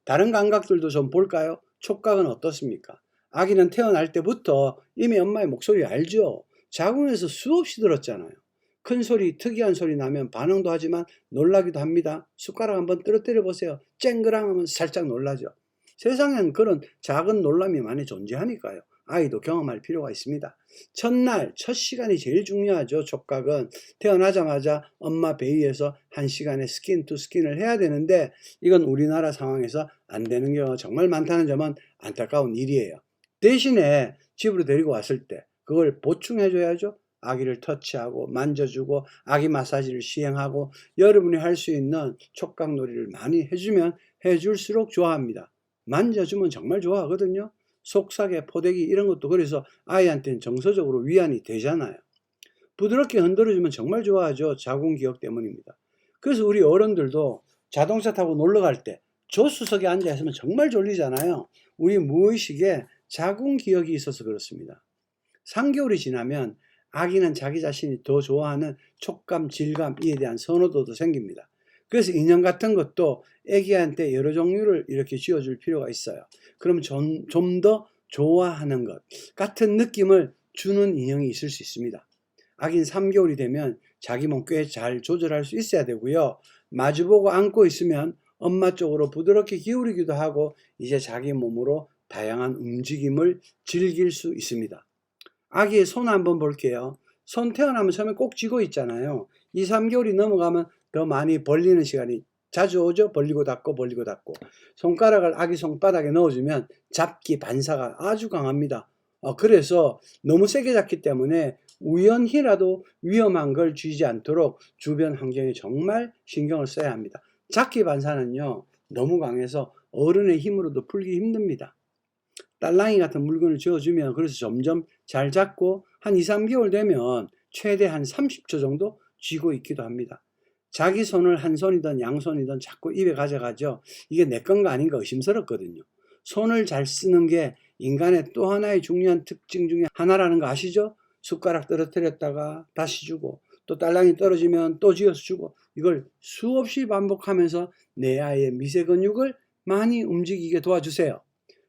다른 감각들도 좀 볼까요? 촉각은 어떻습니까? 아기는 태어날 때부터 이미 엄마의 목소리 알죠? 자궁에서 수없이 들었잖아요. 큰 소리, 특이한 소리 나면 반응도 하지만 놀라기도 합니다. 숟가락 한번 떨어뜨려 보세요. 쨍그랑 하면 살짝 놀라죠. 세상엔 그런 작은 놀람이 많이 존재하니까요. 아이도 경험할 필요가 있습니다. 첫날, 첫 시간이 제일 중요하죠. 촉각은 태어나자마자 엄마 배위에서 1시간의 스킨 투 스킨을 해야 되는데 이건 우리나라 상황에서 안 되는 경우가 정말 많다는 점은 안타까운 일이에요. 대신에 집으로 데리고 왔을 때 그걸 보충해줘야죠. 아기를 터치하고 만져주고 아기 마사지를 시행하고 여러분이 할 수 있는 촉각놀이를 많이 해주면 해줄수록 좋아합니다. 만져주면 정말 좋아하거든요. 속삭여, 포대기 이런 것도 그래서 아이한테는 정서적으로 위안이 되잖아요. 부드럽게 흔들어주면 정말 좋아하죠. 자궁기억 때문입니다. 그래서 우리 어른들도 자동차 타고 놀러 갈 때 조수석에 앉아 있으면 정말 졸리잖아요. 우리 무의식에 자궁기억이 있어서 그렇습니다. 3개월이 지나면 아기는 자기 자신이 더 좋아하는 촉감, 질감 이에 대한 선호도도 생깁니다. 그래서 인형 같은 것도 아기한테 여러 종류를 이렇게 쥐어줄 필요가 있어요. 그럼 좀 더 좋아하는 것 같은 느낌을 주는 인형이 있을 수 있습니다. 아기는 3개월이 되면 자기 몸 꽤 잘 조절할 수 있어야 되고요. 마주보고 안고 있으면 엄마 쪽으로 부드럽게 기울이기도 하고 이제 자기 몸으로 다양한 움직임을 즐길 수 있습니다. 아기의 손 한번 볼게요. 손 태어나면 처음에 꼭 쥐고 있잖아요. 2, 3개월이 넘어가면 더 많이 벌리는 시간이 자주 오죠. 벌리고 닫고 벌리고 닫고. 손가락을 아기 손바닥에 넣어주면 잡기 반사가 아주 강합니다. 그래서 너무 세게 잡기 때문에 우연히라도 위험한 걸 쥐지 않도록 주변 환경에 정말 신경을 써야 합니다. 잡기 반사는요 너무 강해서 어른의 힘으로도 풀기 힘듭니다. 딸랑이 같은 물건을 쥐어주면 그래서 점점 잘 잡고 한 2, 3개월 되면 최대 한 30초 정도 쥐고 있기도 합니다. 자기 손을 한 손이든 양손이든 자꾸 입에 가져가죠. 이게 내 건가 아닌가 의심스럽거든요. 손을 잘 쓰는 게 인간의 또 하나의 중요한 특징 중에 하나라는 거 아시죠? 숟가락 떨어뜨렸다가 다시 주고 또 딸랑이 떨어지면 또 쥐어서 주고 이걸 수없이 반복하면서 내 아이의 미세 근육을 많이 움직이게 도와주세요.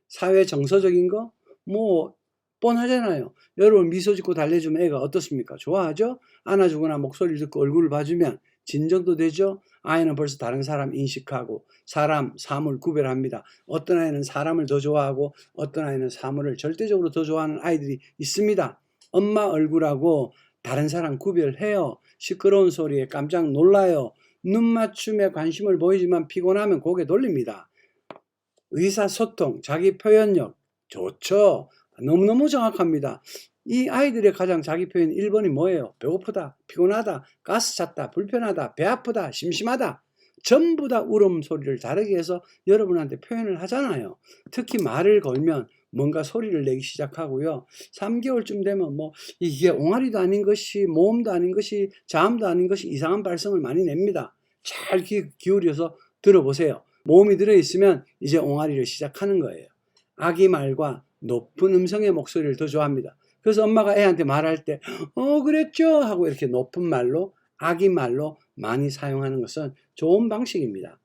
사회 정서적인 거? 뭐 뻔하잖아요. 여러분 미소 짓고 달래주면 애가 어떻습니까? 좋아하죠? 안아주거나 목소리를 듣고 얼굴을 봐주면 진정도 되죠? 아이는 벌써 다른 사람 인식하고 사람, 사물 구별합니다. 어떤 아이는 사람을 더 좋아하고 어떤 아이는 사물을 절대적으로 더 좋아하는 아이들이 있습니다. 엄마 얼굴하고 다른 사람 구별해요. 시끄러운 소리에 깜짝 놀라요. 눈 맞춤에 관심을 보이지만 피곤하면 고개 돌립니다. 의사소통, 자기 표현력 좋죠. 너무너무 정확합니다. 이 아이들의 가장 자기 표현 1번이 뭐예요? 배고프다, 피곤하다, 가스 찼다, 불편하다, 배 아프다, 심심하다. 전부 다 울음소리를 다르게 해서 여러분한테 표현을 하잖아요. 특히 말을 걸면 뭔가 소리를 내기 시작하고요. 3개월쯤 되면 뭐 이게 옹알이도 아닌 것이 모음도 아닌 것이 자음도 아닌 것이 이상한 발성을 많이 냅니다. 잘 기울여서 들어보세요. 모음이 들어있으면 이제 옹알이를 시작하는 거예요. 아기 말과 높은 음성의 목소리를 더 좋아합니다. 그래서 엄마가 애한테 말할 때 그랬죠 하고 이렇게 높은 말로 아기 말로 많이 사용하는 것은 좋은 방식입니다.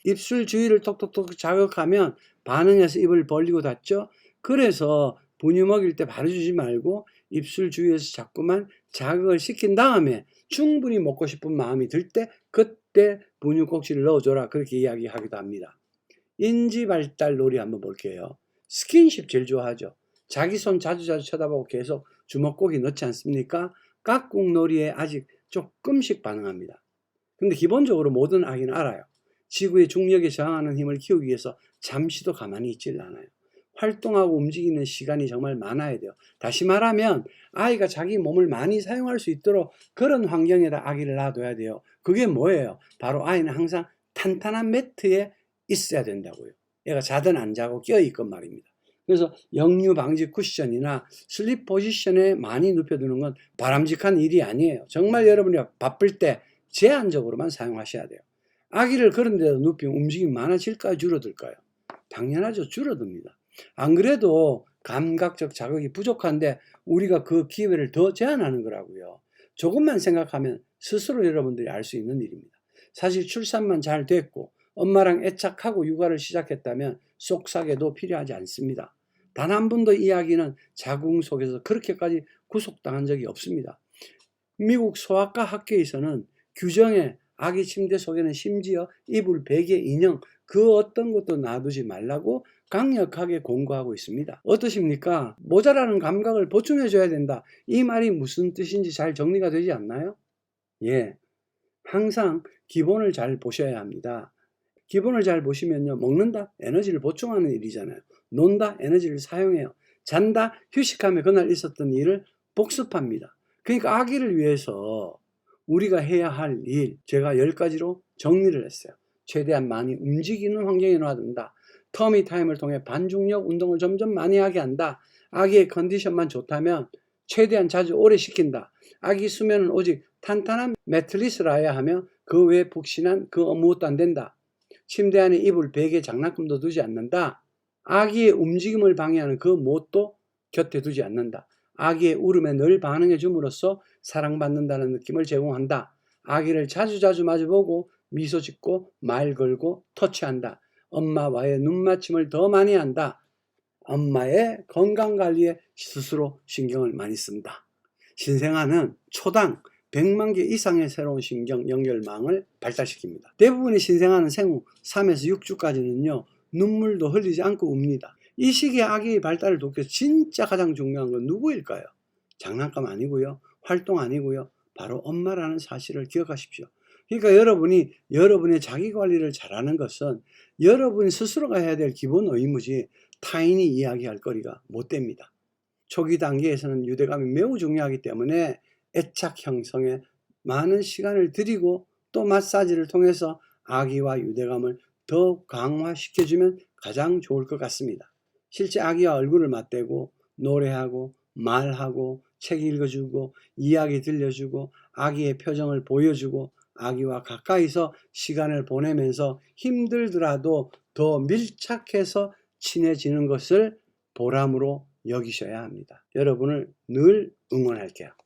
입술 주위를 톡톡톡 자극하면 반응해서 입을 벌리고 닫죠. 그래서 분유 먹일 때 바로 주지 말고 입술 주위에서 자꾸만 자극을 시킨 다음에 충분히 먹고 싶은 마음이 들 때 그때 분유 꼭지를 넣어줘라 그렇게 이야기하기도 합니다. 인지 발달 놀이 한번 볼게요. 스킨십 제일 좋아하죠. 자기 손 자주 쳐다보고 계속 주먹고기 넣지 않습니까? 깍꿍 놀이에 아직 조금씩 반응합니다. 근데 기본적으로 모든 아기는 알아요. 지구의 중력에 저항하는 힘을 키우기 위해서 잠시도 가만히 있질 않아요. 활동하고 움직이는 시간이 정말 많아야 돼요. 다시 말하면 아이가 자기 몸을 많이 사용할 수 있도록 그런 환경에다 아기를 놔둬야 돼요. 그게 뭐예요? 바로 아이는 항상 탄탄한 매트에 있어야 된다고요. 얘가 자든 안 자고 껴있건 말입니다. 그래서 역류 방지 쿠션이나 슬립 포지션에 많이 눕혀두는 건 바람직한 일이 아니에요. 정말 여러분이 바쁠 때 제한적으로만 사용하셔야 돼요. 아기를 그런 데다 눕히면 움직임이 많아질까요? 줄어들까요? 당연하죠. 줄어듭니다. 안 그래도 감각적 자극이 부족한데 우리가 그 기회를 더 제한하는 거라고요. 조금만 생각하면 스스로 여러분들이 알 수 있는 일입니다. 사실 출산만 잘 됐고 엄마랑 애착하고 육아를 시작했다면 쏙싸게도 필요하지 않습니다. 단 한 번도 이 아기는 자궁 속에서 그렇게까지 구속당한 적이 없습니다. 미국 소아과 학회에서는 규정에 아기 침대 속에는 심지어 이불, 베개, 인형 그 어떤 것도 놔두지 말라고 강력하게 공고하고 있습니다. 어떠십니까? 모자라는 감각을 보충해 줘야 된다. 이 말이 무슨 뜻인지 잘 정리가 되지 않나요? 예. 항상 기본을 잘 보셔야 합니다. 기본을 잘 보시면요. 먹는다? 에너지를 보충하는 일이잖아요. 논다? 에너지를 사용해요. 잔다? 휴식하며 그날 있었던 일을 복습합니다. 그러니까 아기를 위해서 우리가 해야 할 일, 제가 10가지로 정리를 했어요. 최대한 많이 움직이는 환경에 놔둔다. 터미 타임을 통해 반중력 운동을 점점 많이 하게 한다. 아기의 컨디션만 좋다면 최대한 자주 오래 시킨다. 아기 수면은 오직 탄탄한 매트리스라야 하며 그 외에 푹신한 그 무엇도 안 된다. 침대 안에 이불, 베개, 장난감도 두지 않는다. 아기의 움직임을 방해하는 그 무엇도 곁에 두지 않는다. 아기의 울음에 늘 반응해 줌으로써 사랑받는다는 느낌을 제공한다. 아기를 자주자주 마주보고 미소 짓고 말 걸고 터치한다. 엄마와의 눈맞춤을 더 많이 한다. 엄마의 건강관리에 스스로 신경을 많이 쓴다. 신생아는 초당 100만 개 이상의 새로운 신경 연결망을 발달시킵니다. 대부분의 신생아는 생후 3에서 6주까지는요. 눈물도 흘리지 않고 웁니다. 이 시기에 아기의 발달을 돕기 위해서 진짜 가장 중요한 건 누구일까요? 장난감 아니고요. 활동 아니고요. 바로 엄마라는 사실을 기억하십시오. 그러니까 여러분이 여러분의 자기관리를 잘하는 것은 여러분 스스로가 해야 될 기본 의무지 타인이 이야기할 거리가 못 됩니다. 초기 단계에서는 유대감이 매우 중요하기 때문에 애착 형성에 많은 시간을 들이고 또 마사지를 통해서 아기와 유대감을 더 강화시켜주면 가장 좋을 것 같습니다. 실제 아기와 얼굴을 맞대고 노래하고 말하고 책 읽어주고 이야기 들려주고 아기의 표정을 보여주고 아기와 가까이서 시간을 보내면서 힘들더라도 더 밀착해서 친해지는 것을 보람으로 여기셔야 합니다. 여러분을 늘 응원할게요.